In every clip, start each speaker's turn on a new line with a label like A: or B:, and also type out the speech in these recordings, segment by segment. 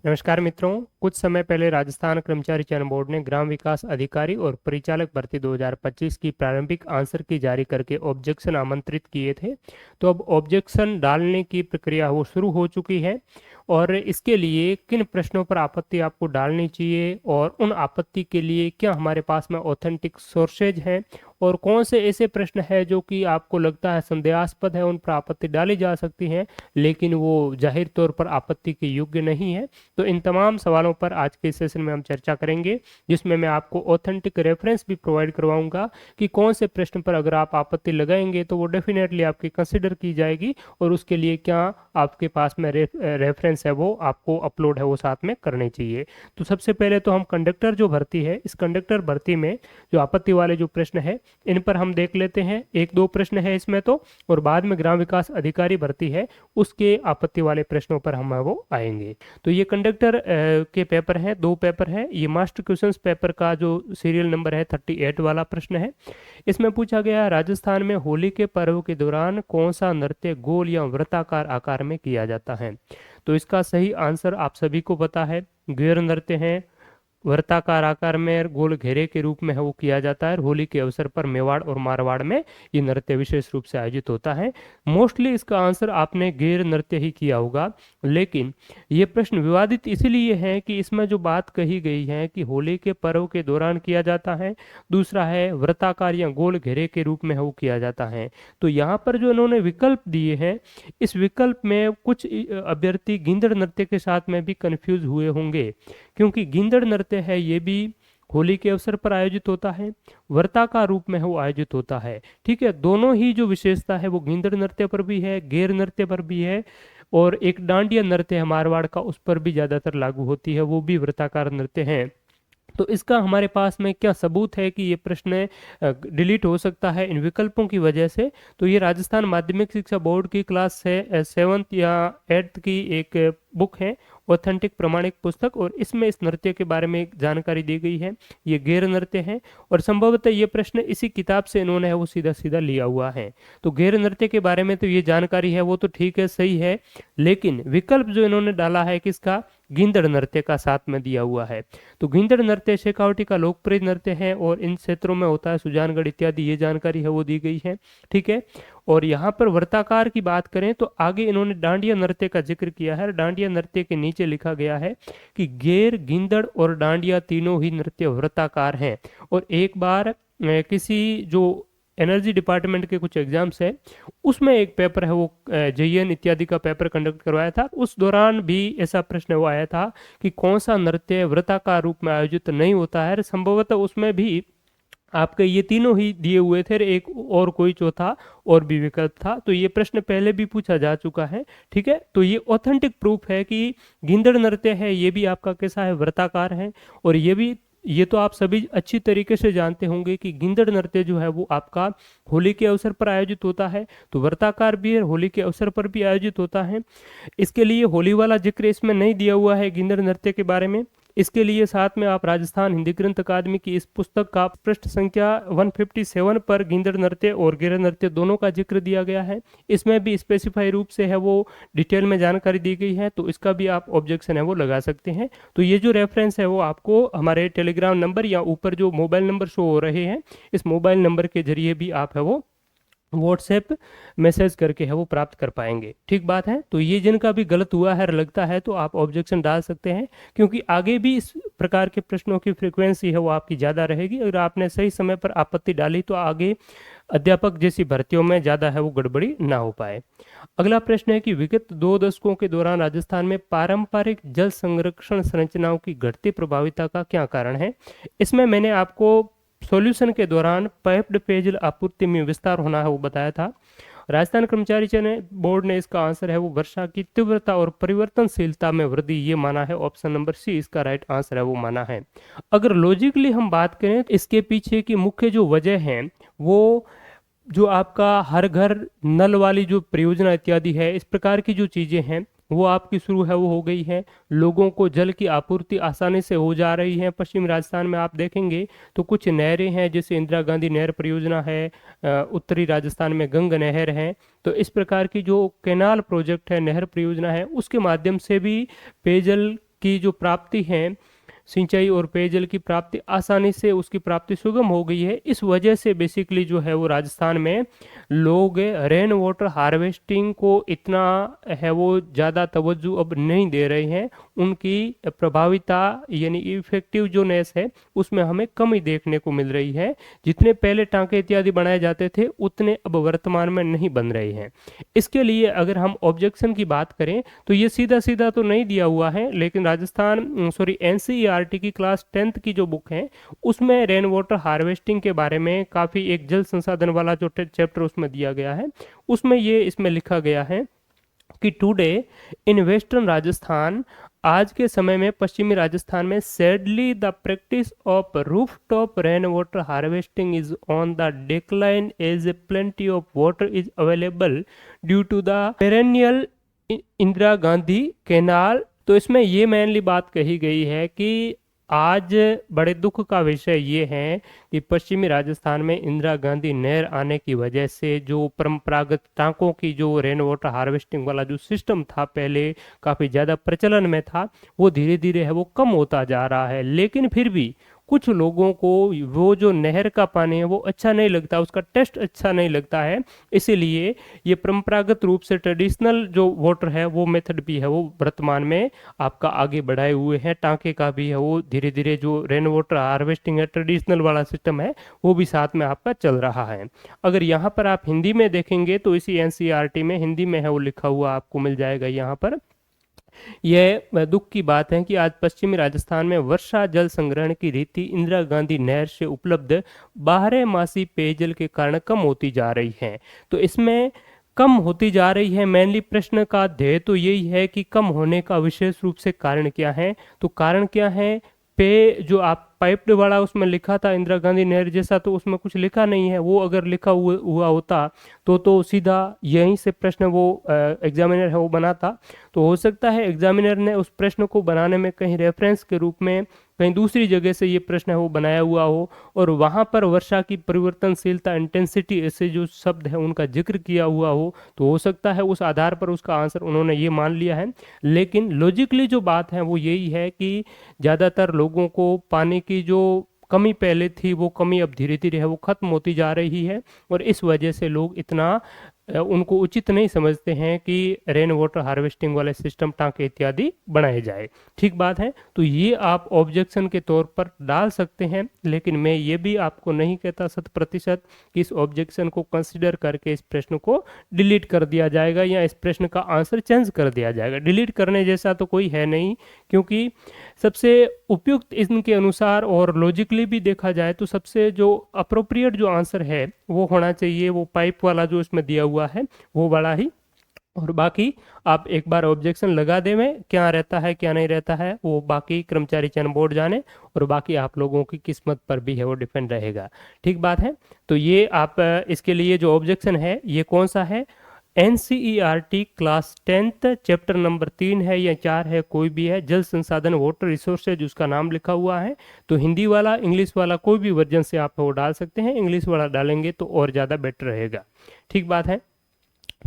A: नमस्कार मित्रों। कुछ समय पहले राजस्थान कर्मचारी चयन बोर्ड ने ग्राम विकास अधिकारी और परिचालक भर्ती 2025 की प्रारंभिक आंसर की जारी करके ऑब्जेक्शन आमंत्रित किए थे। तो अब ऑब्जेक्शन डालने की प्रक्रिया वो शुरू हो चुकी है और इसके लिए किन प्रश्नों पर आपत्ति आपको डालनी चाहिए और उन आपत्ति के लिए क्या हमारे पास में ऑथेंटिक सोर्सेज हैं और कौन से ऐसे प्रश्न है जो कि आपको लगता है संदेहास्पद है, उन पर आपत्ति डाली जा सकती है लेकिन वो जाहिर तौर पर आपत्ति के योग्य नहीं है। तो इन तमाम सवालों पर आज के सेशन में हम चर्चा करेंगे, जिसमें मैं आपको ऑथेंटिक रेफरेंस भी प्रोवाइड करवाऊंगा कि कौन से प्रश्न पर अगर आप आपत्ति लगाएंगे तो वो डेफिनेटली आपकी कंसिडर की जाएगी और उसके लिए क्या आपके पास में रेफरेंस है वो आपको अपलोड है वो साथ में करने चाहिए। तो सबसे पहले तो हम कंडक्टर जो भर्ती है, इस कंडक्टर भर्ती में जो आपत्ति वाले जो प्रश्न है इन पर हम देख लेते हैं। एक दो प्रश्न है इसमें तो, और बाद में ग्राम विकास अधिकारी भर्ती है उसके आपत्ति वाले प्रश्नों पर हम वो आएंगे। तो ये कंडक्टर के पेपर हैं, दो पेपर है। ये मास्टर क्वेश्चंस पेपर का जो सीरियल नंबर है 38 वाला प्रश्न है। इसमें पूछा गया राजस्थान में होली के पर्व के दौरान कौन सा नृत्य गोल या वृत्ताकार आकार में किया जाता है। तो इसका सही आंसर आप सभी को पता है, गैर नृत्य है, वृत्ताकार आकार में गोल घेरे के रूप में है वो किया जाता है। होली के अवसर पर मेवाड़ और मारवाड़ में ये नृत्य विशेष रूप से आयोजित होता है। मोस्टली इसका आंसर आपने गैर नृत्य ही किया होगा, लेकिन ये प्रश्न विवादित इसलिए है कि इसमें जो बात कही गई है कि होली के पर्व के दौरान किया जाता है, दूसरा है वृत्ताकार या गोल घेरे के रूप में है वो किया जाता है। तो यहाँ पर जो इन्होंने विकल्प दिए हैं, इस विकल्प में कुछ अभ्यर्थी गिंदड़ नृत्य के साथ में भी कंफ्यूज हुए होंगे, क्योंकि गिंदड़ नृत्य है ये भी होली के अवसर पर आयोजित होता है, व्रताकार रूप में वो आयोजित होता है। ठीक है, दोनों ही जो विशेषता है वो गिंदड़ नृत्य पर भी है, गैर नृत्य पर भी है, और एक डांडिया नृत्य है मारवाड़ का, उस पर भी ज्यादातर लागू होती है, वो भी व्रताकार नृत्य है। तो इसका हमारे पास में क्या सबूत है कि ये प्रश्न डिलीट हो सकता है इन विकल्पों की वजह से। तो ये राजस्थान माध्यमिक शिक्षा बोर्ड की क्लास है 7th या 8th की एक बुक है, ऑथेंटिक प्रमाणिक पुस्तक, और इसमें इस नृत्य के बारे में जानकारी दी गई है। ये गैर नृत्य है और संभवतः ये प्रश्न इसी किताब से इन्होंने है वो सीधा सीधा लिया हुआ है। तो गैर नृत्य के बारे में तो ये जानकारी है वो तो ठीक है, सही है, लेकिन विकल्प जो इन्होंने डाला है किसका, गिंदड़ नृत्य का साथ में दिया हुआ है। तो गिंदड़ नृत्य शेखावटी का लोकप्रिय नृत्य है और इन क्षेत्रों में होता है, सुजानगढ़ इत्यादि, ये जानकारी है वो दी गई है। ठीक है, और यहाँ पर वृत्ताकार की बात करें तो आगे इन्होंने डांडिया नृत्य का जिक्र किया है। डांडिया नृत्य के नीचे लिखा गया है कि गैर, गिंदड़ और डांडिया तीनों ही नृत्य वृत्ताकार हैं। और एक बार किसी जो एनर्जी डिपार्टमेंट के कुछ एग्जाम्स है उसमें एक पेपर है वो जेईएन इत्यादि का पेपर कंडक्ट करवाया था, उस दौरान भी ऐसा प्रश्न वो आया था कि कौन सा नृत्य वृत्ताकार रूप में आयोजित नहीं होता है। संभवतः उसमें भी आपके ये तीनों ही दिए हुए थे, एक और कोई चौथा और भी विकल्प था। तो ये प्रश्न पहले भी पूछा जा चुका है। ठीक है, तो ये ऑथेंटिक प्रूफ है कि गिंदड़ नृत्य है ये भी आपका कैसा है, वृत्ताकार है। और ये भी, ये तो आप सभी अच्छी तरीके से जानते होंगे कि गिंदड़ नृत्य जो है वो आपका होली के अवसर पर आयोजित होता है, तो वृत्ताकार भी है, होली के अवसर पर भी आयोजित होता है। इसके लिए होली वाला जिक्र इसमें नहीं दिया हुआ है गिंदड़ नृत्य के बारे में। इसके लिए साथ में आप राजस्थान हिंदी ग्रंथ अकादमी की इस पुस्तक का पृष्ठ संख्या 157 पर गिंदड़ नृत्य और गैर नृत्य दोनों का जिक्र दिया गया है। इसमें भी स्पेसिफाई रूप से है वो डिटेल में जानकारी दी गई है, तो इसका भी आप ऑब्जेक्शन है वो लगा सकते हैं। तो ये जो रेफरेंस है वो आपको हमारे टेलीग्राम नंबर या ऊपर जो मोबाइल नंबर शो हो रहे हैं, इस मोबाइल नंबर के जरिए भी आप है वो व्हाट्सएप मैसेज करके है वो प्राप्त कर पाएंगे। ठीक बात है, तो ये जिनका भी गलत हुआ है लगता है तो आप ऑब्जेक्शन डाल सकते हैं, क्योंकि आगे भी इस प्रकार के प्रश्नों की फ्रीक्वेंसी है वो आपकी ज़्यादा रहेगी। अगर आपने सही समय पर आपत्ति डाली तो आगे अध्यापक जैसी भर्तियों में ज़्यादा है वो गड़बड़ी ना हो पाए। अगला प्रश्न है कि विगत 2 दशकों के दौरान राजस्थान में पारंपरिक जल संरक्षण संरचनाओं की घटती प्रभाविता का क्या कारण है। इसमें मैंने आपको सॉल्यूशन के दौरान पैप्ड पेयजल आपूर्ति में विस्तार होना है वो बताया था। राजस्थान कर्मचारी चयन बोर्ड ने इसका आंसर है वो वर्षा की तीव्रता और परिवर्तनशीलता में वृद्धि ये माना है। ऑप्शन नंबर सी इसका राइट आंसर है वो माना है। अगर लॉजिकली हम बात करें तो इसके पीछे की मुख्य जो वजह है वो जो आपका हर घर नल वाली जो परियोजना इत्यादि है, इस प्रकार की जो चीजें हैं वो आपकी शुरू है वो हो गई है। लोगों को जल की आपूर्ति आसानी से हो जा रही है। पश्चिम राजस्थान में आप देखेंगे तो कुछ नहरें हैं, जैसे इंदिरा गांधी नहर परियोजना है, उत्तरी राजस्थान में गंग नहर है। तो इस प्रकार की जो कैनाल प्रोजेक्ट है, नहर परियोजना है, उसके माध्यम से भी पेयजल की जो प्राप्ति है, सिंचाई और पेयजल की प्राप्ति आसानी से उसकी प्राप्ति सुगम हो गई है। इस वजह से बेसिकली जो है वो राजस्थान में लोग रेन वाटर हार्वेस्टिंग को इतना है वो ज़्यादा तवज्जो अब नहीं दे रहे हैं। उनकी प्रभाविता यानी इफेक्टिव जो नेस है उसमें हमें कमी देखने को मिल रही है। जितने पहले टांके इत्यादि बनाए जाते थे उतने अब वर्तमान में नहीं बन रहे हैं। इसके लिए अगर हम ऑब्जेक्शन की बात करें तो ये सीधा सीधा तो नहीं दिया हुआ है, लेकिन राजस्थान एनसीईआरटी की क्लास 10th की जो बुक है उसमें रेन वाटर हार्वेस्टिंग के बारे में काफ़ी एक जल संसाधन वाला जो चैप्टर उसमें दिया गया है, उसमें ये इसमें लिखा गया है कि टुडे इन वेस्टर्न राजस्थान, आज के समय में पश्चिमी राजस्थान में sadly the practice of roof top rain water harvesting is on the decline as a plenty of water is available due to the perennial Indira Gandhi canal. तो इसमें ये मेनली बात कही गई है कि आज बड़े दुख का विषय ये है कि पश्चिमी राजस्थान में इंदिरा गांधी नहर आने की वजह से जो परंपरागत टांकों की जो रेन वाटर हार्वेस्टिंग वाला जो सिस्टम था पहले काफ़ी ज़्यादा प्रचलन में था, वो धीरे धीरे है वो कम होता जा रहा है। लेकिन फिर भी कुछ लोगों को वो जो नहर का पानी है वो अच्छा नहीं लगता, उसका टेस्ट अच्छा नहीं लगता है। इसीलिए ये परंपरागत रूप से ट्रेडिशनल जो वाटर है वो मेथड भी है वो वर्तमान में आपका आगे बढ़ाए हुए हैं। टांके का भी है वो धीरे धीरे जो रेन वाटर हार्वेस्टिंग है ट्रेडिशनल वाला सिस्टम है वो भी साथ में आपका चल रहा है। अगर यहाँ पर आप हिंदी में देखेंगे तो इसी एनसीईआरटी में हिंदी में है वो लिखा हुआ आपको मिल जाएगा। यहाँ पर यह दुख की बात है कि आज पश्चिमी राजस्थान में वर्षा जल संग्रहण की रीति इंदिरा गांधी नहर से उपलब्ध बारहमासी पेयजल के कारण कम होती जा रही है। तो इसमें कम होती जा रही है, मेनली प्रश्न का ध्येय तो यही है कि कम होने का विशेष रूप से कारण क्या है। तो कारण क्या है, पे जो आप पाइप्ड वाला उसमें लिखा था इंदिरा गांधी नहर जैसा, तो उसमें कुछ लिखा नहीं है। वो अगर लिखा हुआ होता तो सीधा यहीं से प्रश्न वो एग्जामिनर है वो बनाता। तो हो सकता है एग्जामिनर ने उस प्रश्न को बनाने में कहीं रेफरेंस के रूप में कहीं दूसरी जगह से ये प्रश्न है वो बनाया हुआ हो और वहाँ पर वर्षा की परिवर्तनशीलता इंटेंसिटी ऐसे जो शब्द है उनका जिक्र किया हुआ हो, तो हो सकता है उस आधार पर उसका आंसर उन्होंने ये मान लिया है। लेकिन लॉजिकली जो बात है वो यही है कि ज़्यादातर लोगों को पानी की जो कमी पहले थी वो कमी अब धीरे धीरे है वो खत्म होती जा रही है और इस वजह से लोग इतना उनको उचित नहीं समझते हैं कि रेन वाटर हार्वेस्टिंग वाले सिस्टम टांके इत्यादि बनाए जाए। ठीक बात है, तो ये आप ऑब्जेक्शन के तौर पर डाल सकते हैं, लेकिन मैं ये भी आपको नहीं कहता 100% कि इस ऑब्जेक्शन को कंसिडर करके इस प्रश्न को डिलीट कर दिया जाएगा या इस प्रश्न का आंसर चेंज कर दिया जाएगा। डिलीट करने जैसा तो कोई है नहीं, क्योंकि सबसे उपयुक्त इनके अनुसार और लॉजिकली भी देखा जाए तो सबसे जो अप्रोप्रिएट जो आंसर है वो होना चाहिए वो पाइप वाला जो इसमें दिया हुआ है वो वाला ही। और बाकी आप एक बार ऑब्जेक्शन लगा दें, क्या रहता है क्या नहीं रहता है वो बाकी कर्मचारी चयन बोर्ड जाने और बाकी आप लोगों की किस्मत पर भी है वो डिपेंड रहेगा। ठीक बात है, तो ये आप इसके लिए जो ऑब्जेक्शन है ये कौन सा है, NCERT class 10th chapter number 3 है या 4 है, कोई भी है, जल संसाधन वाटर रिसोर्सेज उसका नाम लिखा हुआ है। तो हिंदी वाला इंग्लिश वाला कोई भी वर्जन से आप वो डाल सकते हैं, इंग्लिश वाला डालेंगे तो और ज़्यादा बेटर रहेगा। ठीक बात है,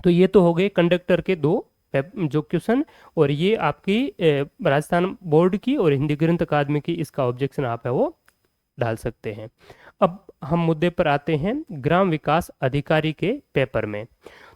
A: तो ये तो हो गए कंडक्टर के दो जो क्वेश्चन, और ये आपकी राजस्थान बोर्ड की और हिंदी ग्रंथ अकादमी की इसका ऑब्जेक्शन आप है वो डाल सकते हैं। अब हम मुद्दे पर आते हैं ग्राम विकास अधिकारी के पेपर में।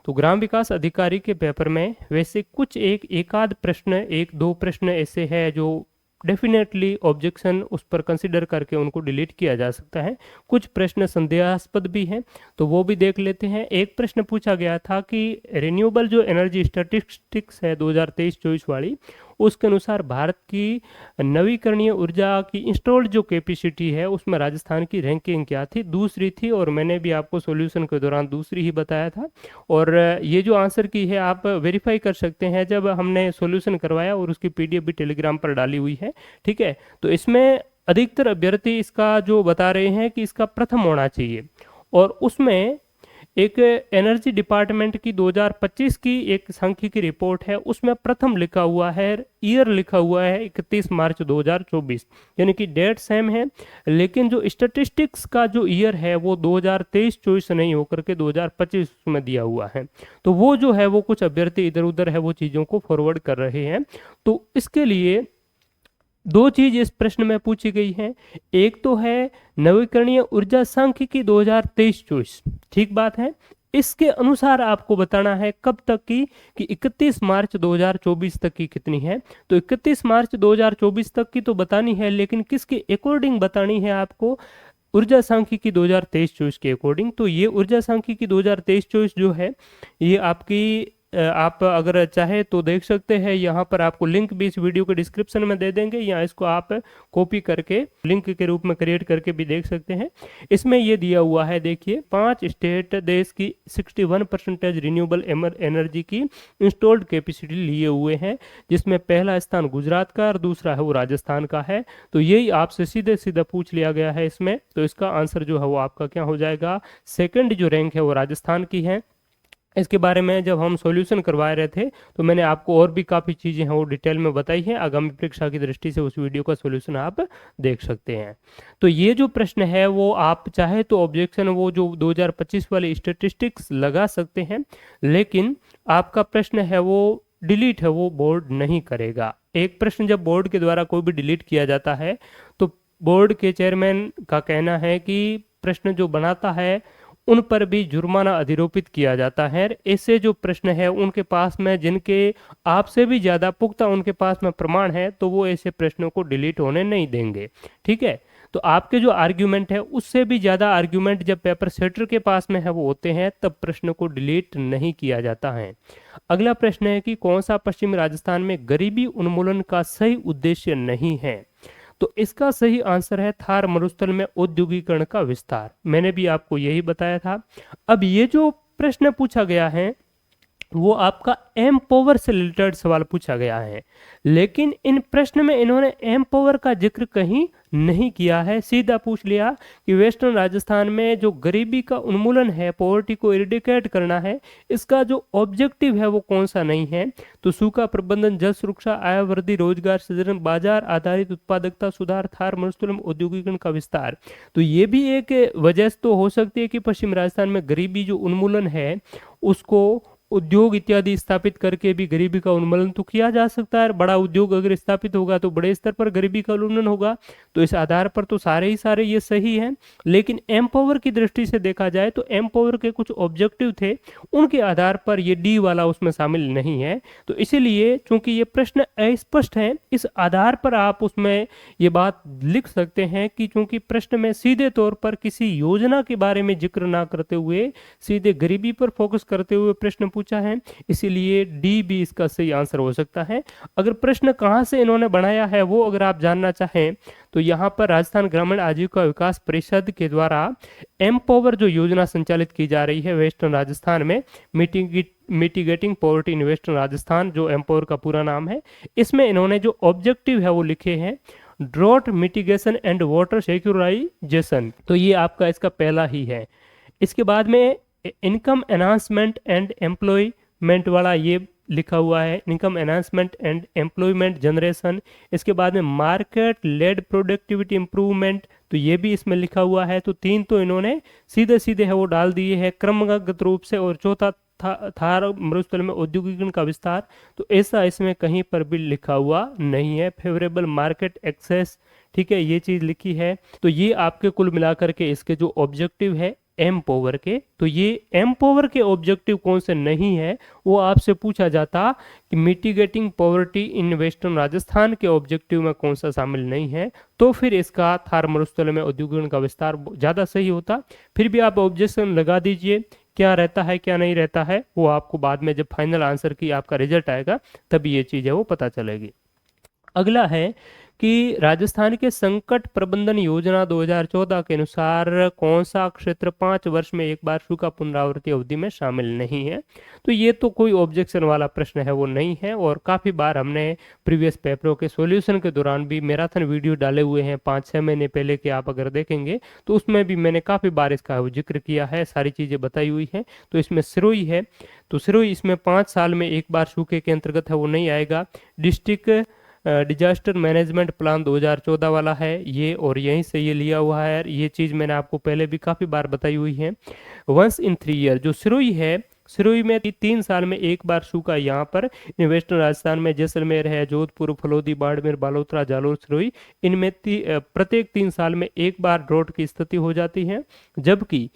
A: तो ग्राम विकास अधिकारी के पेपर में वैसे कुछ एक आध प्रश्न, एक दो प्रश्न ऐसे हैं जो डेफिनेटली ऑब्जेक्शन उस पर कंसिडर करके उनको डिलीट किया जा सकता है। कुछ प्रश्न संदेहास्पद भी हैं, तो वो भी देख लेते हैं। एक प्रश्न पूछा गया था कि रिन्यूएबल जो एनर्जी स्टैटिस्टिक्स है 2023-24 वाली, उसके अनुसार भारत की नवीकरणीय ऊर्जा की इंस्टॉल्ड जो कैपेसिटी है उसमें राजस्थान की रैंकिंग क्या थी, दूसरी थी, और मैंने भी आपको सॉल्यूशन के दौरान दूसरी ही बताया था। और ये जो आंसर की है आप वेरीफाई कर सकते हैं, जब हमने सॉल्यूशन करवाया और उसकी पीडीएफ भी टेलीग्राम पर डाली हुई है। ठीक है, तो इसमें अधिकतर अभ्यर्थी इसका जो बता रहे हैं कि इसका प्रथम होना चाहिए, और उसमें एक एनर्जी डिपार्टमेंट की 2025 की एक सांख्यिकी रिपोर्ट है, उसमें प्रथम लिखा हुआ है, ईयर लिखा हुआ है 31 मार्च 2024, यानी कि डेट सेम है, लेकिन जो स्टैटिस्टिक्स का जो ईयर है वो 2023-24 नहीं होकर के 2025 में दिया हुआ है। तो वो जो है वो कुछ अभ्यर्थी इधर उधर है वो चीज़ों को फॉरवर्ड कर रहे हैं। तो इसके लिए दो चीज इस प्रश्न में पूछी गई है। एक तो है नवीकरणीय ऊर्जा सांख्यिकी 2023-24, ठीक बात है। इसके अनुसार आपको बताना है कब तक की, कि 31 मार्च 2024 तक की कितनी है। तो 31 मार्च 2024 तक की तो बतानी है, लेकिन किसके अकॉर्डिंग बतानी है आपको, ऊर्जा सांख्यिकी 2023-24 के अकॉर्डिंग। तो ये ऊर्जा सांख्यिकी 2023-24 जो है, ये आपकी आप अगर चाहे तो देख सकते हैं, यहाँ पर आपको लिंक भी इस वीडियो के डिस्क्रिप्शन में दे देंगे, या इसको आप कॉपी करके लिंक के रूप में क्रिएट करके भी देख सकते हैं। इसमें ये दिया हुआ है, देखिए 5 स्टेट देश की 61% रिन्यूएबल एनर्जी की इंस्टॉल्ड कैपेसिटी लिए हुए हैं, जिसमें पहला स्थान गुजरात का और दूसरा है वो राजस्थान का है। तो यही आपसे सीधे सीधा पूछ लिया गया है इसमें। तो इसका आंसर जो है वो आपका क्या हो जाएगा, सेकंड जो रैंक है वो राजस्थान की है। इसके बारे में जब हम सॉल्यूशन करवा रहे थे तो मैंने आपको और भी काफ़ी चीज़ें हैं वो डिटेल में बताई हैं। आगामी परीक्षा की दृष्टि से उस वीडियो का सॉल्यूशन आप देख सकते हैं। तो ये जो प्रश्न है वो आप चाहे तो ऑब्जेक्शन वो जो 2025 वाले स्टेटिस्टिक्स लगा सकते हैं, लेकिन आपका प्रश्न है वो डिलीट है वो बोर्ड नहीं करेगा। एक प्रश्न जब बोर्ड के द्वारा कोई भी डिलीट किया जाता है तो बोर्ड के चेयरमैन का कहना है कि प्रश्न जो बनाता है उन पर भी जुर्माना अधिरोपित किया जाता है। ऐसे जो प्रश्न है उनके पास में, जिनके आपसे भी ज़्यादा पुख्ता उनके पास में प्रमाण है, तो वो ऐसे प्रश्नों को डिलीट होने नहीं देंगे, ठीक है। तो आपके जो आर्ग्यूमेंट है उससे भी ज़्यादा आर्ग्यूमेंट जब पेपर सेटर के पास में है वो होते हैं, तब प्रश्न को डिलीट नहीं किया जाता है। अगला प्रश्न है कि कौन सा पश्चिमी राजस्थान में गरीबी उन्मूलन का सही उद्देश्य नहीं है। तो इसका सही आंसर है थार मरुस्थल में औद्योगिकरण का विस्तार। मैंने भी आपको यही बताया था। अब ये जो प्रश्न पूछा गया है वो आपका एम पावर से रिलेटेड सवाल पूछा गया है, लेकिन इन प्रश्न में इन्होंने एम पावर का जिक्र कहीं नहीं किया है। सीधा पूछ लिया कि वेस्टर्न राजस्थान में जो गरीबी का उन्मूलन है, पॉवर्टी को इरेडिकेट करना है, इसका जो ऑब्जेक्टिव है वो कौन सा नहीं है। तो सूखा प्रबंधन, जल सुरक्षा, आय वृद्धि, रोजगार सृजन, बाजार आधारित उत्पादकता सुधार, थार मरुस्थल में औद्योगिकरण का विस्तार। तो ये भी एक वजह तो हो सकती है कि पश्चिम राजस्थान में गरीबी जो उन्मूलन है उसको उद्योग इत्यादि स्थापित करके भी गरीबी का उन्मूलन तो किया जा सकता है। बड़ा उद्योग अगर स्थापित होगा तो बड़े स्तर पर गरीबी का उन्मूलन होगा। तो इस आधार पर तो सारे ही सारे ये सही हैं, लेकिन एम पावर की दृष्टि से देखा जाए तो एम पावर के कुछ ऑब्जेक्टिव थे, उनके आधार पर ये डी वाला उसमें शामिल नहीं है। तो इसीलिए चूंकि ये प्रश्न अस्पष्ट है, इस आधार पर आप उसमें ये बात लिख सकते हैं कि चूंकि प्रश्न में सीधे तौर पर किसी योजना के बारे में जिक्र ना करते हुए सीधे गरीबी पर फोकस करते हुए प्रश्न पूछा है, इसीलिए डी भी इसका सही आंसर हो सकता है। अगर प्रश्न कहां से इन्होंने बनाया है वो अगर आप जानना चाहें तो यहाँ पर राजस्थान ग्रामीण आजीविका विकास परिषद के द्वारा एम पावर जो योजना संचालित की जा रही है वेस्टर्न राजस्थान में, mitigating poverty in western Rajasthan, जो एम पावर का पूरा नाम है, इसमें इन्होंने जो ऑब्जेक्टिव है वो लिखे हैं drought mitigation and water securitization. तो ये आपका इसका पहला ही है। इसके बाद में इनकम एनहांसमेंट एंड एम्प्लॉयमेंट वाला ये लिखा हुआ है, income enhancement and employment generation. इसके बाद में मार्केट लेड प्रोडक्टिविटी इंप्रूवमेंट, तो ये भी इसमें लिखा हुआ है। तो तीन तो इन्होंने सीधे सीधे है वो डाल दिए हैं क्रमगत रूप से। और चौथा थार मरुस्थल में औद्योगिकरण का विस्तार, तो ऐसा इसमें कहीं पर भी लिखा हुआ नहीं है। फेवरेबल मार्केट एक्सेस, ठीक है, ये चीज लिखी है। तो ये आपके कुल मिलाकर के इसके जो ऑब्जेक्टिव है एम पावर के, तो ये एम पावर के ऑब्जेक्टिव कौन से नहीं है वो आपसे पूछा जाता कि mitigating poverty in western Rajasthan के ऑब्जेक्टिव में कौन सा शामिल नहीं है, तो फिर इसका थार मरुस्थल में औद्योगिकरण का विस्तार ज्यादा सही होता। फिर भी आप ऑब्जेक्शन लगा दीजिए, क्या रहता है क्या नहीं रहता है वो आपको बाद में जब फाइनल आंसर की आपका रिजल्ट आएगा तभी ये चीज है वो पता चलेगी। अगला है कि राजस्थान के संकट प्रबंधन योजना 2014 के अनुसार कौन सा क्षेत्र 5 वर्ष में एक बार सूखा पुनरावृत्ति अवधि में शामिल नहीं है। तो ये तो कोई ऑब्जेक्शन वाला प्रश्न है वो नहीं है। और काफ़ी बार हमने प्रीवियस पेपरों के सॉल्यूशन के दौरान भी मैराथन वीडियो डाले हुए हैं 5-6 महीने पहले के, आप अगर देखेंगे तो उसमें भी मैंने काफ़ी बार इसका जिक्र किया है, सारी चीज़ें बताई हुई हैं। तो इसमें सिरोही है, तो सिरोही इसमें 5 साल में एक बार सूखे के अंतर्गत है वो नहीं आएगा। डिस्ट्रिक्ट डिजास्टर मैनेजमेंट प्लान 2014 वाला है ये, और यहीं से ये लिया हुआ है। ये चीज़ मैंने आपको पहले भी काफ़ी बार बताई हुई है। वंस इन 3 ईयर जो सिरोही है सिरोही में 3 साल में एक बार सूखा, यहाँ पर वेस्टर्न राजस्थान में जैसलमेर है, जोधपुर, फलोदी, बाड़मेर, बालोतरा, जालोर, सिरोही, इनमें प्रत्येक 3 साल में एक बार ड्रॉट की स्थिति हो जाती है। जबकि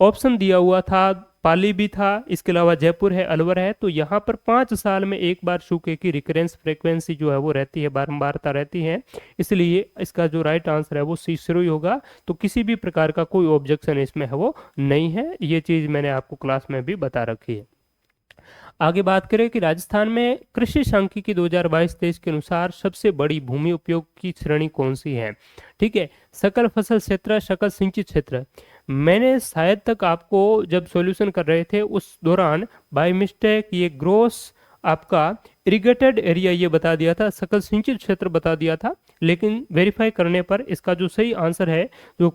A: ऑप्शन दिया हुआ था, पाली भी था, इसके अलावा जयपुर है, अलवर है, तो यहाँ पर 5 साल में एक बार सूखे की रिकरेंस फ्रीक्वेंसी जो है वो रहती है, बारंबारता रहती है। इसलिए इसका जो राइट आंसर है वो सी सिरोही होगा। तो किसी भी प्रकार का कोई ऑब्जेक्शन इसमें है वो नहीं है, ये चीज मैंने आपको क्लास में भी बता रखी है। आगे बात करें कि राजस्थान में कृषि सांख्यिकी 2022-23 के अनुसार सबसे बड़ी भूमि उपयोग की श्रेणी कौन सी है? ठीक है, सकल फसल क्षेत्र, सकल सिंचित क्षेत्र। मैंने शायद तक आपको जब सॉल्यूशन कर रहे थे उस दौरान बाय मिस्टेक ये ग्रोस आपका इरिगेटेड एरिया ये बता दिया था, सकल सिंचित क्षेत्र बता दिया था, लेकिन वेरीफाई करने पर इसका जो सही आंसर है, जो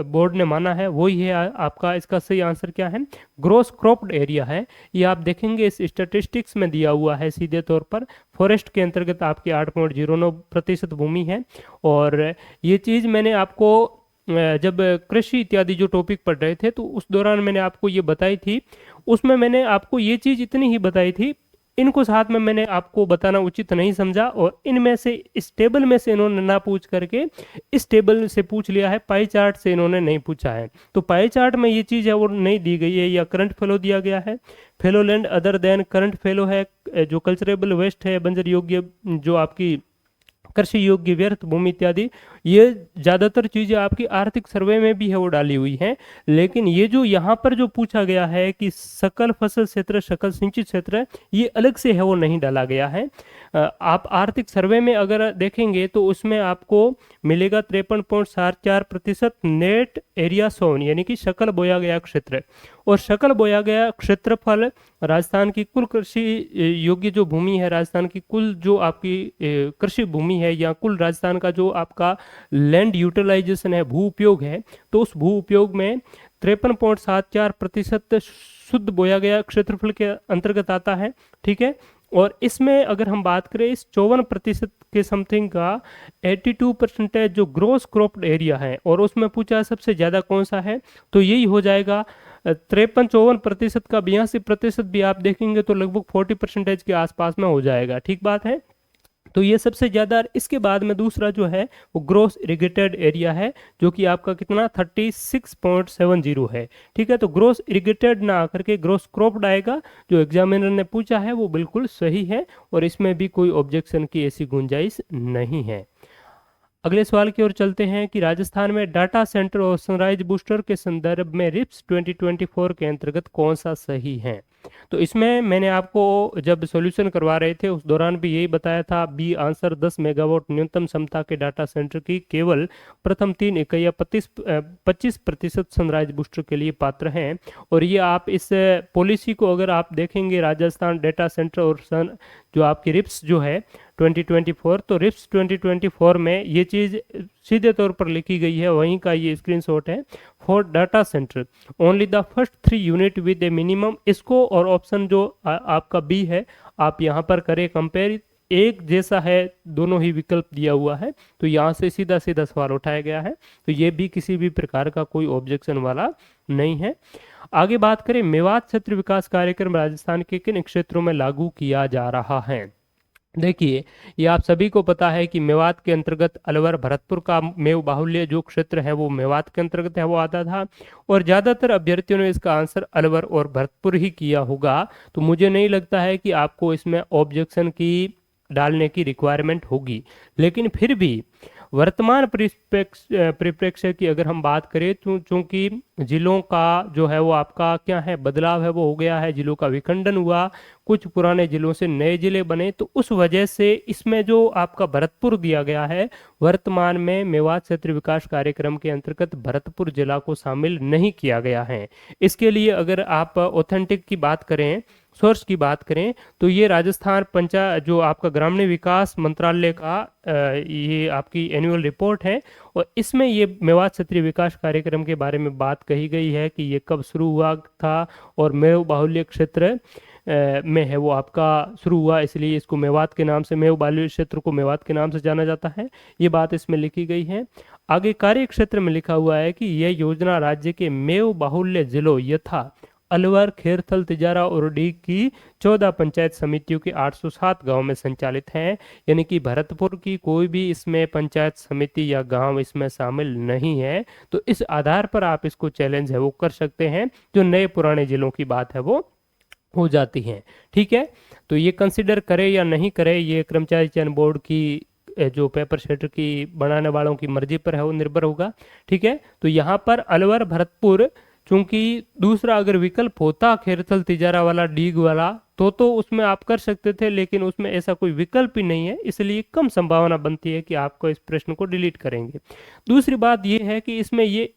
A: बोर्ड ने माना है वही है आपका। इसका सही आंसर क्या है? ग्रोस क्रॉप्ड एरिया है। ये आप देखेंगे इस स्टैटिस्टिक्स में दिया हुआ है सीधे तौर पर। फॉरेस्ट के अंतर्गत आपकी 8.09% भूमि है। और ये चीज मैंने आपको जब कृषि इत्यादि जो टॉपिक पढ़ रहे थे तो उस दौरान मैंने आपको ये बताई थी। उसमें मैंने आपको ये चीज इतनी ही बताई थी, इनको साथ में मैंने आपको बताना उचित नहीं समझा, और इनमें से इस टेबल में से इन्होंने ना पूछ करके इस टेबल से पूछ लिया है, पाई चार्ट से इन्होंने नहीं पूछा है। तो पाई चार्ट में ये चीज है वो नहीं दी गई है, या करंट फेलो दिया गया है। Fellow land other than current fellow है, जो कल्चरेबल वेस्ट है, बंजर योग्य, जो आपकी कृषि योग्य व्यर्थ भूमि इत्यादि, ये ज्यादातर चीजें आपकी आर्थिक सर्वे में भी है वो डाली हुई है। लेकिन ये जो यहाँ पर जो पूछा गया है कि सकल फसल क्षेत्र, सकल सिंचित क्षेत्र, ये अलग से है वो नहीं डाला गया है। आप आर्थिक सर्वे में अगर देखेंगे तो उसमें आपको मिलेगा 53.74% नेट एरिया सोन, यानी कि सकल बोया गया क्षेत्र। और सकल बोया गया क्षेत्रफल राजस्थान की कुल कृषि योग्य जो भूमि है, राजस्थान की कुल जो आपकी कृषि भूमि है, या कुल राजस्थान का जो आपका लैंड यूटिलाइजेशन है, भू उपयोग है, तो उस भू उपयोग में 53.74% शुद्ध बोया गया क्षेत्रफल के अंतर्गत आता है। ठीक है, और इसमें अगर हम बात करें इस 54% के समथिंग का 82% जो ग्रोस क्रॉप्ड एरिया है, और उसमें पूछा सबसे ज्यादा कौन सा है, तो यही हो जाएगा 53-54% का 82% भी आप देखेंगे तो लगभग 40% के आसपास में हो जाएगा। ठीक बात है, तो ये सबसे ज्यादा। इसके बाद में दूसरा जो है वो ग्रोस इरिगेटेड एरिया है, जो कि आपका कितना 36.70 है। ठीक है, तो ग्रोस इरिगेटेड ना आकर के ग्रोस क्रॉप्ड आएगा, जो एग्जामिनर ने पूछा है वो बिल्कुल सही है, और इसमें भी कोई ऑब्जेक्शन की ऐसी गुंजाइश नहीं है। अगले सवाल की ओर चलते हैं कि राजस्थान में डाटा सेंटर और सनराइज बूस्टर के संदर्भ में रिप्स 2024 के अंतर्गत कौन सा सही है? तो इसमें मैंने आपको जब सॉल्यूशन करवा रहे थे उस दौरान भी यही बताया था। बी आंसर 10 मेगावाट न्यूनतम क्षमता के डाटा सेंटर की केवल प्रथम 3 इकाइयाँ 25% सनराइज बूस्टर के लिए पात्र हैं। और ये आप इस पॉलिसी को अगर आप देखेंगे, राजस्थान डाटा सेंटर और सन जो आपकी रिप्स जो है 2024, तो रिप्स 2024 में ये चीज़ सीधे तौर पर लिखी गई है, वहीं का ये स्क्रीनशॉट है। For data centre only the first 3 unit with A minimum, इसको और ऑप्शन जो आपका बी है आप यहाँ पर करें कंपेयर, एक जैसा है, दोनों ही विकल्प दिया हुआ है, तो यहाँ से सीधा सीधा सवाल उठाया गया है। तो ये भी किसी भी प्रकार का कोई ऑब्जेक्शन वाला नहीं है। आगे बात करें, मेवात क्षेत्र विकास कार्यक्रम राजस्थान के किन क्षेत्रों में लागू किया जा रहा है? देखिए, ये आप सभी को पता है कि मेवात के अंतर्गत अलवर भरतपुर का मेव बाहुल्य जो क्षेत्र है वो मेवात के अंतर्गत है वो आता था, और ज्यादातर अभ्यर्थियों ने इसका आंसर अलवर और भरतपुर ही किया होगा। तो मुझे नहीं लगता है कि आपको इसमें ऑब्जेक्शन की डालने की रिक्वायरमेंट होगी। लेकिन फिर भी वर्तमान परिप्रेक्ष्य की अगर हम बात करें तो चूंकि जिलों का जो है वो आपका क्या है बदलाव है वो हो गया है, जिलों का विखंडन हुआ, कुछ पुराने जिलों से नए जिले बने, तो उस वजह से इसमें जो आपका भरतपुर दिया गया है, वर्तमान में मेवात क्षेत्र विकास कार्यक्रम के अंतर्गत भरतपुर जिला को शामिल नहीं किया गया है। इसके लिए अगर आप ऑथेंटिक की बात करें, सोर्स की बात करें, तो ये राजस्थान जो आपका ग्रामीण विकास मंत्रालय का ये आपकी एनुअल रिपोर्ट है, और इसमें ये मेवात क्षेत्रीय विकास कार्यक्रम के बारे में बात कही गई है कि ये कब शुरू हुआ था, और मेव बाहुल्य क्षेत्र में है वो आपका शुरू हुआ, इसलिए इसको मेवात के नाम से, मेव बाहुल्य क्षेत्र को मेवात के नाम से जाना जाता है। ये बात इसमें लिखी गई है। आगे कार्य क्षेत्र में लिखा हुआ है कि यह योजना राज्य के मेव बाहुल्य जिलों यथा अलवर, खेरथल, तिजारा और डीग की 14 पंचायत समितियों के 807 गांव में संचालित हैं। यानी कि भरतपुर की कोई भी इसमें पंचायत समिति या गांव इसमें शामिल नहीं है। तो इस आधार पर आप इसको चैलेंज है वो कर सकते हैं, जो नए पुराने जिलों की बात है वो हो जाती हैं। ठीक है, तो ये कंसिडर करे या नहीं करे, ये कर्मचारी चयन बोर्ड की जो पेपर सेट की बनाने वालों की मर्जी पर है वो निर्भर होगा। ठीक है, तो यहाँ पर अलवर, भरतपुर, चूंकि दूसरा अगर विकल्प होता खेरथल, तिजारा वाला, डीग वाला, तो उसमें आप कर सकते थे, लेकिन उसमें ऐसा कोई विकल्प ही नहीं है, इसलिए कम संभावना बनती है कि आपको इस प्रश्न को डिलीट करेंगे। दूसरी बात यह है कि इसमें ये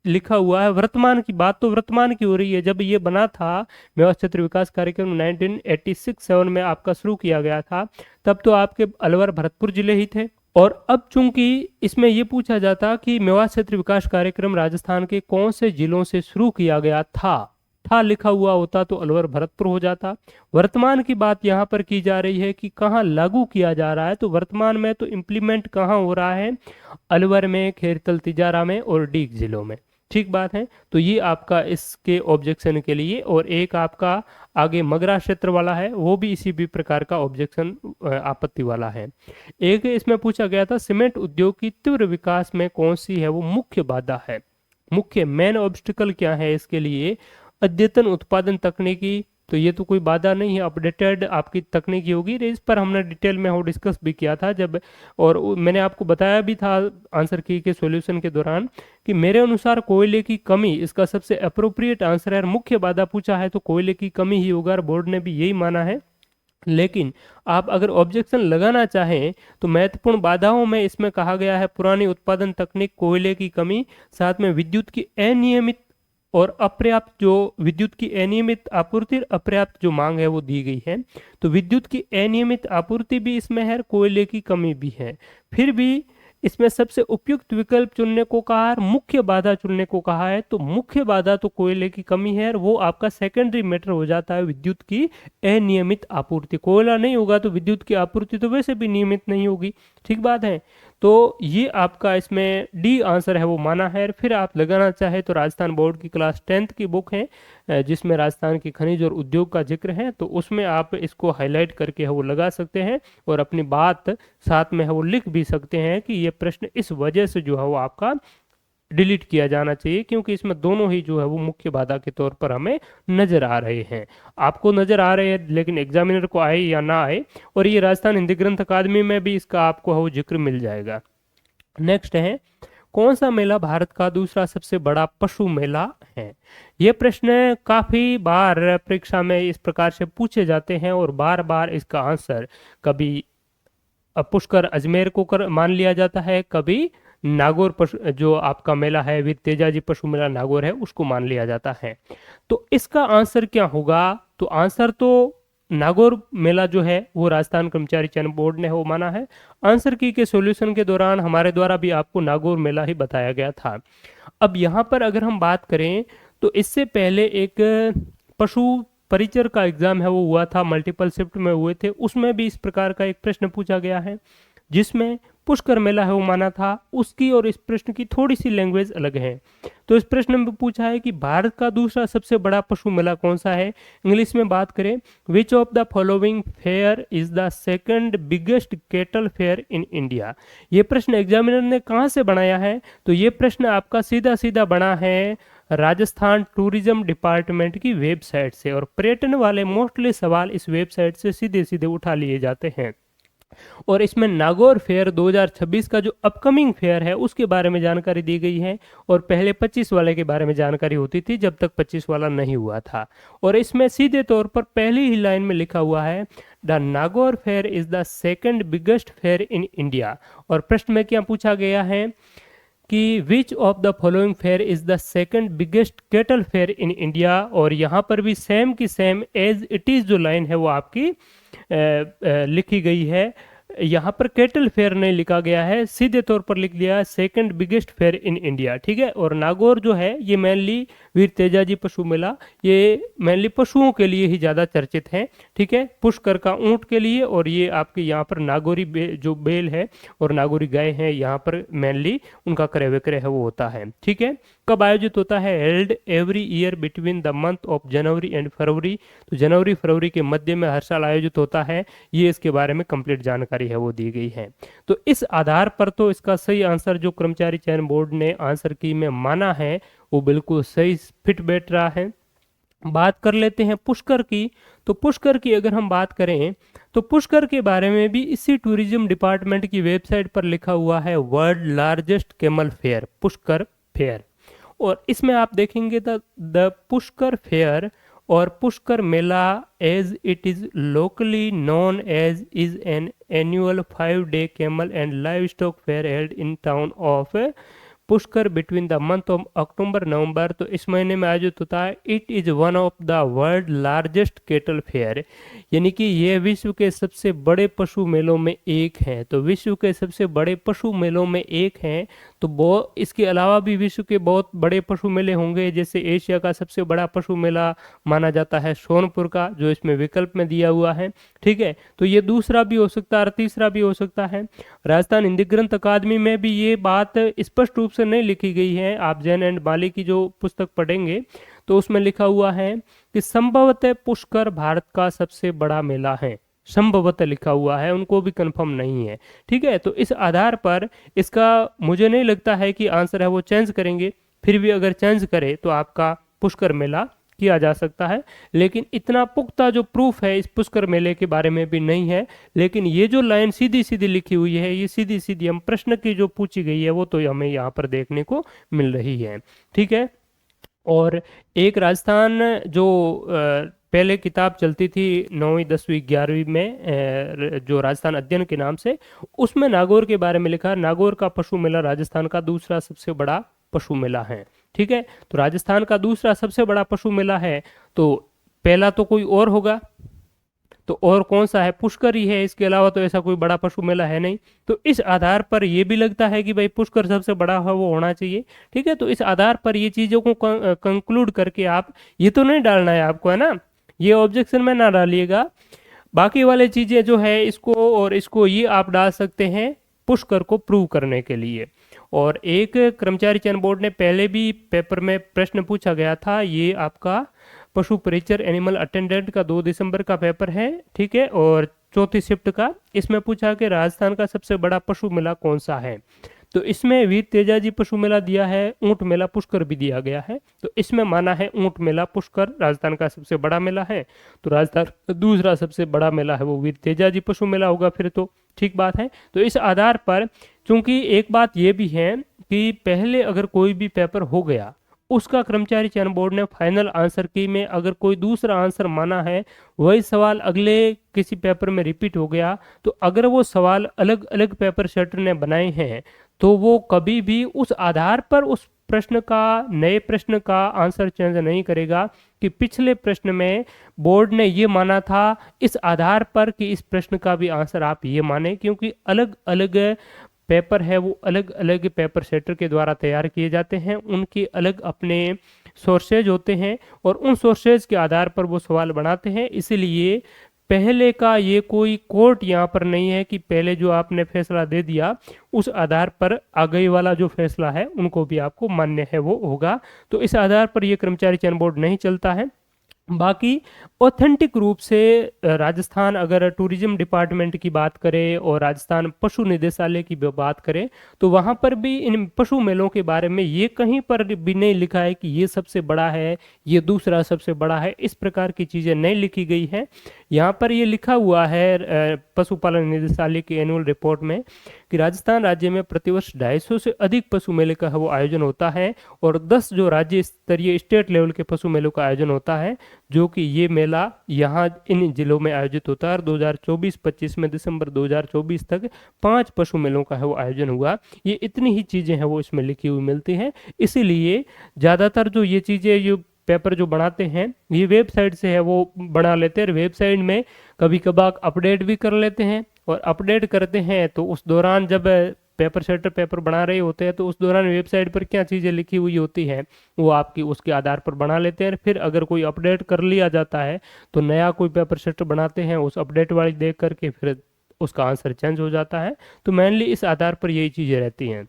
A: लिखा हुआ है वर्तमान की बात, तो वर्तमान की हो रही है। जब ये बना था मेवात क्षेत्र विकास कार्यक्रम 1986-7 में आपका शुरू किया गया था, तब तो आपके अलवर, भरतपुर जिले ही थे। और अब चूंकि इसमें यह पूछा जाता कि मेवात क्षेत्र विकास कार्यक्रम राजस्थान के कौन से जिलों से शुरू किया गया था लिखा हुआ होता तो अलवर, भरतपुर हो जाता। वर्तमान की बात यहाँ पर की जा रही है कि कहाँ लागू किया जा रहा है, तो वर्तमान में तो इम्प्लीमेंट कहाँ हो रहा है, अलवर में, खेरथल, तिजारा में और डीग जिलों में। ठीक बात है, तो ये आपका इसके ऑब्जेक्शन के लिए। और एक आपका आगे मगरा क्षेत्र वाला है, वो भी इसी भी प्रकार का ऑब्जेक्शन आपत्ति वाला है। एक इसमें पूछा गया था सीमेंट उद्योग की तीव्र विकास में कौन सी है वो मुख्य बाधा है, मुख्य मेन ऑब्स्टिकल क्या है इसके लिए। अद्यतन उत्पादन तकनीकी, तो ये तो कोई बाधा नहीं है, अपडेटेड आपकी तकनीकी होगी। इस पर हमने डिटेल में वो डिस्कस भी किया था जब, और मैंने आपको बताया भी था आंसर की के सॉल्यूशन के दौरान कि मेरे अनुसार कोयले की कमी इसका सबसे अप्रोप्रिएट आंसर है। मुख्य बाधा पूछा है तो कोयले की कमी ही होगा, और बोर्ड ने भी यही माना है। लेकिन आप अगर ऑब्जेक्शन लगाना चाहें तो महत्वपूर्ण बाधाओं में इसमें कहा गया है पुरानी उत्पादन तकनीक, कोयले की कमी, साथ में विद्युत की अनियमित और अपर्याप्त, जो विद्युत की अनियमित आपूर्ति, अपर्याप्त जो मांग है वो दी गई है। तो विद्युत की अनियमित आपूर्ति भी इसमें है, कोयले की कमी भी है। फिर भी इसमें सबसे उपयुक्त विकल्प चुनने को कहा है, मुख्य बाधा चुनने को कहा है। तो मुख्य बाधा तो कोयले की कमी है, और वो आपका सेकेंडरी मैटर हो जाता है विद्युत की अनियमित आपूर्ति। कोयला नहीं होगा तो विद्युत की आपूर्ति तो वैसे भी नियमित नहीं होगी। ठीक बात है, तो ये आपका इसमें डी आंसर है वो माना है। फिर आप लगाना चाहे तो राजस्थान बोर्ड की क्लास 10th की बुक है जिसमें राजस्थान की खनिज और उद्योग का जिक्र है, तो उसमें आप इसको हाईलाइट करके है वो लगा सकते हैं, और अपनी बात साथ में है वो लिख भी सकते हैं कि ये प्रश्न इस वजह से जो है वो आपका डिलीट किया जाना चाहिए, क्योंकि इसमें दोनों ही जो है वो मुख्य बाधा के तौर पर हमें नजर आ रहे हैं। आपको नजर आ रहे हैं, लेकिन एग्जामिनर को आए या ना आए। और ये राजस्थान हिंदी ग्रंथ अकादमी में भी इसका आपको है वो जिक्र मिल जाएगा। नेक्स्ट है, कौन सा मेला भारत का दूसरा सबसे बड़ा पशु मेला है। ये प्रश्न काफी बार परीक्षा में इस प्रकार से पूछे जाते हैं, और बार बार इसका आंसर कभी पुष्कर अजमेर को मान लिया जाता है, कभी नागौर पशु जो आपका मेला है वीर तेजाजी पशु मेला नागौर है उसको मान लिया जाता है। तो इसका आंसर क्या होगा, तो आंसर तो नागौर मेला जो है वो राजस्थान कर्मचारी चयन बोर्ड ने वो माना है। आंसर की के सॉल्यूशन के दौरान हमारे द्वारा भी आपको नागौर मेला ही बताया गया था। अब यहाँ पर अगर हम बात करें तो इससे पहले एक पशु परिचर का एग्जाम है वो हुआ था, मल्टीपल शिफ्ट में हुए थे, उसमें भी इस प्रकार का एक प्रश्न पूछा गया है जिसमें पुष्कर मेला है वो माना था। उसकी और इस प्रश्न की थोड़ी सी लैंग्वेज अलग है। तो इस प्रश्न में पूछा है कि भारत का दूसरा सबसे बड़ा पशु मेला कौन सा है। इंग्लिश में बात करें, which of the following fair is the second biggest cattle fair in India. ये प्रश्न एग्जामिनर ने कहाँ से बनाया है, तो ये प्रश्न आपका सीधा सीधा बना है राजस्थान टूरिज्म डिपार्टमेंट की वेबसाइट से, और पर्यटन वाले मोस्टली सवाल इस वेबसाइट से सीधे सीधे उठा लिए जाते हैं। और इसमें नागौर फेयर 2026 का जो अपकमिंग फेयर है उसके बारे में जानकारी दी गई है, और पहले 25 वाले के बारे में जानकारी होती थी जब तक 25 वाला नहीं हुआ था। और इसमें सीधे तौर पर पहली ही लाइन में लिखा हुआ है, the Nagaur fair is the second biggest fair in India. और प्रश्न में क्या पूछा गया है कि which of the following fair is the second biggest cattle fair in India. और यहाँ पर भी सेम की सेम एज इट इज जो लाइन है वो आपकी लिखी गई है, यहाँ पर कैटल फेयर नहीं लिखा गया है, सीधे तौर पर लिख दिया है second biggest fair in India, ठीक है। और नागौर जो है ये मेनली वीर तेजाजी पशु मेला, ये मेनली पशुओं के लिए ही ज़्यादा चर्चित है, ठीक है। पुष्कर का ऊंट के लिए, और ये आपके यहाँ पर नागौरी जो बेल है और नागौरी गाय है, यहाँ पर मेनली उनका क्रय विक्रय है वो होता है, ठीक है। कब आयोजित होता है? Held every year between the month of January and February, तो जनवरी फरवरी के मध्य में हर साल आयोजित होता है। ये इसके बारे में कंप्लीट जानकारी है वो दी गई है। तो इस आधार पर तो इसका सही आंसर जो कर्मचारी चयन बोर्ड ने आंसर की में माना है वो बिल्कुल सही फिट बैठ रहा है। बात कर लेते हैं पुष्कर की। तो पुष्कर की अगर हम बात करें तो पुष्कर के बारे में भी इसी टूरिज्म डिपार्टमेंट की वेबसाइट पर लिखा हुआ है world largest camel fair, Pushkar fair. और इसमें आप देखेंगे द पुष्कर फेयर और Pushkar Mela as it is locally known as is an annual 5-day camel and livestock fair held in town of Pushkar between the month of October November. तो इस महीने में आयोजित होता है। It is one of the world largest cattle fair, यानी कि यह विश्व के सबसे बड़े पशु मेलों में एक है। तो विश्व के सबसे बड़े पशु मेलों में एक है। तो वो इसके अलावा भी विश्व के बहुत बड़े पशु मेले होंगे, जैसे एशिया का सबसे बड़ा पशु मेला माना जाता है सोनपुर का, जो इसमें विकल्प में दिया हुआ है, ठीक है। तो ये दूसरा भी हो सकता है और तीसरा भी हो सकता है। राजस्थान हिंदी ग्रंथ अकादमी में भी ये बात स्पष्ट रूप से नहीं लिखी गई है। आप जैन एंड बाली की जो पुस्तक पढ़ेंगे तो उसमें लिखा हुआ है कि संभवतः पुष्कर भारत का सबसे बड़ा मेला है, संभवतः लिखा हुआ है, उनको भी कंफर्म नहीं है, ठीक है। तो इस आधार पर इसका मुझे नहीं लगता है कि आंसर है वो चेंज करेंगे। फिर भी अगर चेंज करे तो आपका पुष्कर मेला किया जा सकता है, लेकिन इतना पुख्ता जो प्रूफ है इस पुष्कर मेले के बारे में भी नहीं है। लेकिन ये जो लाइन सीधी सीधी लिखी हुई है, ये सीधी सीधी हम प्रश्न की जो पूछी गई है वो तो हमें यहाँ पर देखने को मिल रही है, ठीक है। और एक राजस्थान जो पहले किताब चलती थी 9वीं 10वीं 11वीं में, जो राजस्थान अध्ययन के नाम से, उसमें नागौर के बारे में लिखा है। नागौर का पशु मेला राजस्थान का दूसरा सबसे बड़ा पशु मेला है, ठीक है। तो राजस्थान का दूसरा सबसे बड़ा पशु मेला है, तो पहला तो कोई और होगा, तो और कौन सा है? पुष्कर ही है, इसके अलावा तो ऐसा कोई बड़ा पशु मेला है नहीं। तो इस आधार पर यह भी लगता है कि भाई पुष्कर सबसे बड़ा है वो होना चाहिए, ठीक है। तो इस आधार पर ये चीजों को कंक्लूड करके आप ये तो नहीं डालना है आपको, है ना, ये ऑब्जेक्शन में ना डालिएगा। बाकी वाले चीजें जो है इसको और इसको ये आप डाल सकते हैं पुष्कर को प्रूव करने के लिए। और एक कर्मचारी चयन बोर्ड ने पहले भी पेपर में प्रश्न पूछा गया था, ये आपका पशु परिचर एनिमल अटेंडेंट का 2 दिसंबर का पेपर है, ठीक है, और चौथी शिफ्ट का। इसमें पूछा कि राजस्थान का सबसे बड़ा पशु मेला कौन सा है। तो इसमें वीर तेजाजी पशु मेला दिया है, ऊंट मेला पुष्कर भी दिया गया है। तो इसमें माना है ऊंट मेला पुष्कर राजस्थान का सबसे बड़ा मेला है। तो राजस्थान का दूसरा सबसे बड़ा मेला है वो वीर तेजाजी पशु मेला होगा, फिर तो ठीक बात है। तो इस आधार पर, चूंकि एक बात यह भी है कि पहले अगर कोई भी पेपर हो गया, उसका कर्मचारी चयन बोर्ड ने फाइनल आंसर की में अगर कोई दूसरा आंसर माना है, वही सवाल अगले किसी पेपर में रिपीट हो गया, तो अगर वो सवाल अलग अलग पेपर सेटर ने बनाए हैं तो वो कभी भी उस आधार पर उस प्रश्न का, नए प्रश्न का आंसर चेंज नहीं करेगा कि पिछले प्रश्न में बोर्ड ने ये माना था, इस आधार पर कि इस प्रश्न का भी आंसर आप ये माने, क्योंकि अलग अलग पेपर है वो अलग अलग पेपर सेटर के द्वारा तैयार किए जाते हैं, उनके अलग अपने सोर्सेज होते हैं और उन सोर्सेज के आधार पर वो सवाल बनाते हैं। इसीलिए पहले का ये कोई कोर्ट यहाँ पर नहीं है कि पहले जो आपने फैसला दे दिया उस आधार पर आगे वाला जो फैसला है उनको भी आपको मान्य है वो होगा। तो इस आधार पर ये कर्मचारी चयन बोर्ड नहीं चलता है। बाकी ऑथेंटिक रूप से राजस्थान अगर टूरिज्म डिपार्टमेंट की बात करें और राजस्थान पशु निदेशालय की बात करें तो वहाँ पर भी इन पशु मेलों के बारे में ये कहीं पर भी नहीं लिखा है कि ये सबसे बड़ा है, ये दूसरा सबसे बड़ा है, इस प्रकार की चीज़ें नहीं लिखी गई है। यहाँ पर ये लिखा हुआ है पशुपालन निदेशालय की एनुअल रिपोर्ट में कि राजस्थान राज्य में प्रतिवर्ष 250 से अधिक पशु मेले का वो आयोजन होता है और 10 जो राज्य स्तरीय स्टेट लेवल के पशु मेलों का आयोजन होता है, जो कि ये मेला यहाँ इन जिलों में आयोजित होता है। 2024-25 में दिसंबर 2024 तक 5 पशु मेलों का है वो आयोजन हुआ। ये इतनी ही चीज़ें हैं वो इसमें लिखी हुई मिलती हैं। इसीलिए ज़्यादातर जो ये चीज़ें जो पेपर जो बनाते हैं ये वेबसाइट से है वो बना लेते हैं, वेबसाइट में कभी कभार अपडेट भी कर लेते हैं और अपडेट करते हैं तो उस दौरान जब पेपर सेटर पेपर बना रहे होते हैं तो उस दौरान वेबसाइट पर क्या चीज़ें लिखी हुई होती हैं वो आपकी उसके आधार पर बना लेते हैं। फिर अगर कोई अपडेट कर लिया जाता है तो नया कोई पेपर सेटर बनाते हैं, उस अपडेट वाली देख करके फिर उसका आंसर चेंज हो जाता है। तो मेनली इस आधार पर यही चीज़ें रहती हैं।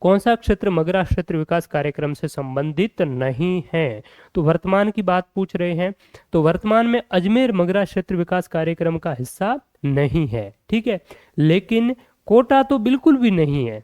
A: कौन सा क्षेत्र मगरा क्षेत्र विकास कार्यक्रम से संबंधित नहीं है? तो वर्तमान की बात पूछ रहे हैं, तो वर्तमान में अजमेर मगरा क्षेत्र विकास कार्यक्रम का हिस्सा नहीं है, ठीक है। लेकिन कोटा तो बिल्कुल भी नहीं है।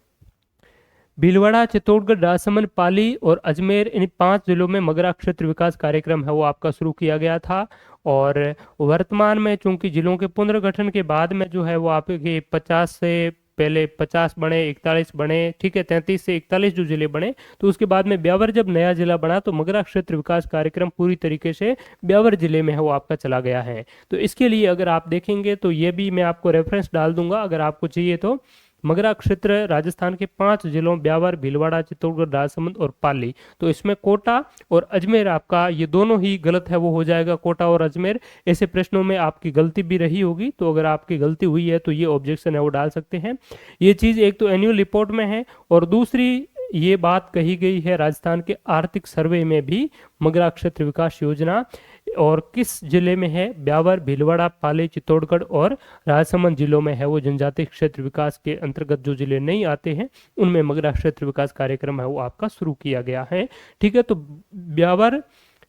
A: भीलवाड़ा, चित्तौड़गढ़, राजसमंद, पाली और अजमेर, इन 5 जिलों में मगरा क्षेत्र विकास कार्यक्रम है वो आपका शुरू किया गया था। और वर्तमान में चूंकि जिलों के पुनर्गठन के बाद में जो है वो आपके 50 से पहले 50 बने, 41 बने, ठीक है, 33 से 41 जो जिले बने, तो उसके बाद में ब्यावर जब नया जिला बना तो मगरा क्षेत्र विकास कार्यक्रम पूरी तरीके से ब्यावर जिले में है वो आपका चला गया है। तो इसके लिए अगर आप देखेंगे तो ये भी मैं आपको रेफरेंस डाल दूंगा अगर आपको चाहिए तो। मगरा क्षेत्र राजस्थान के 5 जिलों ब्यावर, भीलवाड़ा, चित्तौड़गढ़, राजसमंद और पाली, तो इसमें कोटा और अजमेर आपका ये दोनों ही गलत है वो हो जाएगा, कोटा और अजमेर। ऐसे प्रश्नों में आपकी गलती भी रही होगी, तो अगर आपकी गलती हुई है तो ये ऑब्जेक्शन है वो डाल सकते हैं। ये चीज़ एक तो एनुअल रिपोर्ट में है और दूसरी ये बात कही गई है राजस्थान के आर्थिक सर्वे में भी मगरा क्षेत्र विकास योजना, और किस जिले में है? ब्यावर, भीलवाड़ा, पाली, चित्तौड़गढ़ और राजसमंद जिलों में है वो जनजातीय क्षेत्र विकास के अंतर्गत जो जिले नहीं आते हैं उनमें मगरा क्षेत्र विकास कार्यक्रम है वो आपका शुरू किया गया है, ठीक है। तो ब्यावर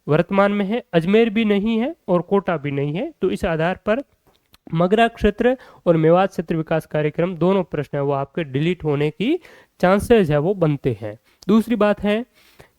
A: वर्तमान में है, अजमेर भी नहीं है और कोटा भी नहीं है। तो इस आधार पर मगरा क्षेत्र और मेवात क्षेत्र विकास कार्यक्रम दोनों प्रश्न है वो आपके डिलीट होने की चांसेस है वो बनते हैं। दूसरी बात है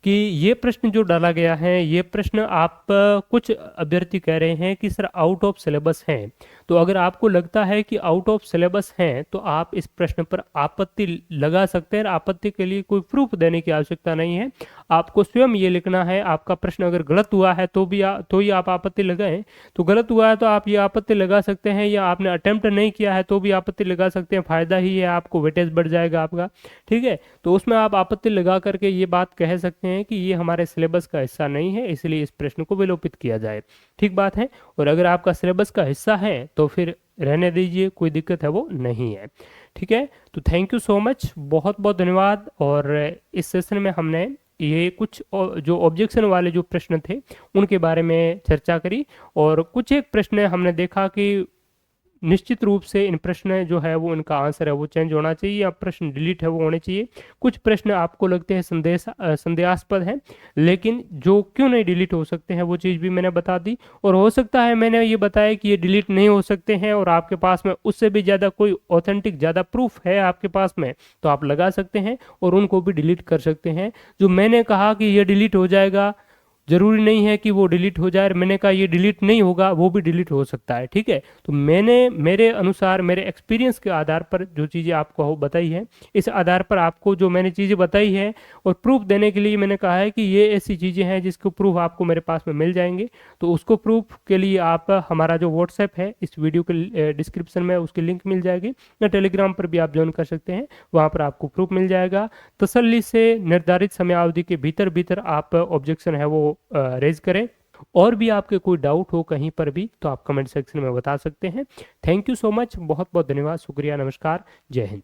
A: कि ये प्रश्न जो डाला गया है ये प्रश्न आप कुछ अभ्यर्थी कह रहे हैं कि सर आउट ऑफ सिलेबस हैं। तो अगर आपको लगता है कि आउट ऑफ सिलेबस हैं तो आप इस प्रश्न पर आपत्ति लगा सकते हैं। आपत्ति के लिए कोई प्रूफ देने की आवश्यकता नहीं है, आपको स्वयं ये लिखना है। आपका प्रश्न अगर गलत हुआ है तो भी तो ही आप आपत्ति लगाएं। तो गलत हुआ है तो आप ये आपत्ति लगा सकते हैं, या आपने अटेम्प्ट नहीं किया है तो भी आपत्ति लगा सकते हैं। फायदा ही है, आपको वेटेज बढ़ जाएगा आपका, ठीक है। तो उसमें आप आपत्ति लगा करके ये बात कह सकते हैं कि ये हमारे सिलेबस का हिस्सा नहीं है, इसलिए इस प्रश्न को विलोपित किया जाए, ठीक बात है। और अगर आपका सिलेबस का हिस्सा है तो फिर रहने दीजिए, कोई दिक्कत है वो नहीं है, ठीक है। तो थैंक यू सो मच, बहुत बहुत धन्यवाद। और इस सेशन में हमने ये कुछ जो ऑब्जेक्शन वाले जो प्रश्न थे उनके बारे में चर्चा करी, और कुछ एक प्रश्न हमने देखा कि निश्चित रूप से इन प्रश्न जो है वो इनका आंसर है वो चेंज होना चाहिए या प्रश्न डिलीट है वो होने चाहिए। कुछ प्रश्न आपको लगते हैं संदेहास्पद हैं, लेकिन जो क्यों नहीं डिलीट हो सकते हैं वो चीज़ भी मैंने बता दी। और हो सकता है मैंने ये बताया कि ये डिलीट नहीं हो सकते हैं और आपके पास में उससे भी ज़्यादा कोई ऑथेंटिक ज़्यादा प्रूफ है आपके पास में, तो आप लगा सकते हैं और उनको भी डिलीट कर सकते हैं। जो मैंने कहा कि ये डिलीट हो जाएगा जरूरी नहीं है कि वो डिलीट हो जाए, मैंने कहा ये डिलीट नहीं होगा वो भी डिलीट हो सकता है, ठीक है। तो मैंने मेरे अनुसार मेरे एक्सपीरियंस के आधार पर जो चीज़ें आपको बताई है, इस आधार पर आपको जो मैंने चीज़ें बताई है और प्रूफ देने के लिए मैंने कहा है कि ये ऐसी चीज़ें हैं जिसको प्रूफ आपको मेरे पास में मिल जाएंगे। तो उसको प्रूफ के लिए आप हमारा जो व्हाट्सएप है इस वीडियो के डिस्क्रिप्शन में उसकी लिंक मिल जाएगी, या टेलीग्राम पर भी आप ज्वाइन कर सकते हैं, वहाँ पर आपको प्रूफ मिल जाएगा। तसल्ली से निर्धारित समयावधि के भीतर भीतर आप ऑब्जेक्शन है वो रेज करें। और भी आपके कोई डाउट हो कहीं पर भी तो आप कमेंट सेक्शन में बता सकते हैं। थैंक यू सो मच, बहुत बहुत धन्यवाद, शुक्रिया, नमस्कार, जय हिंद।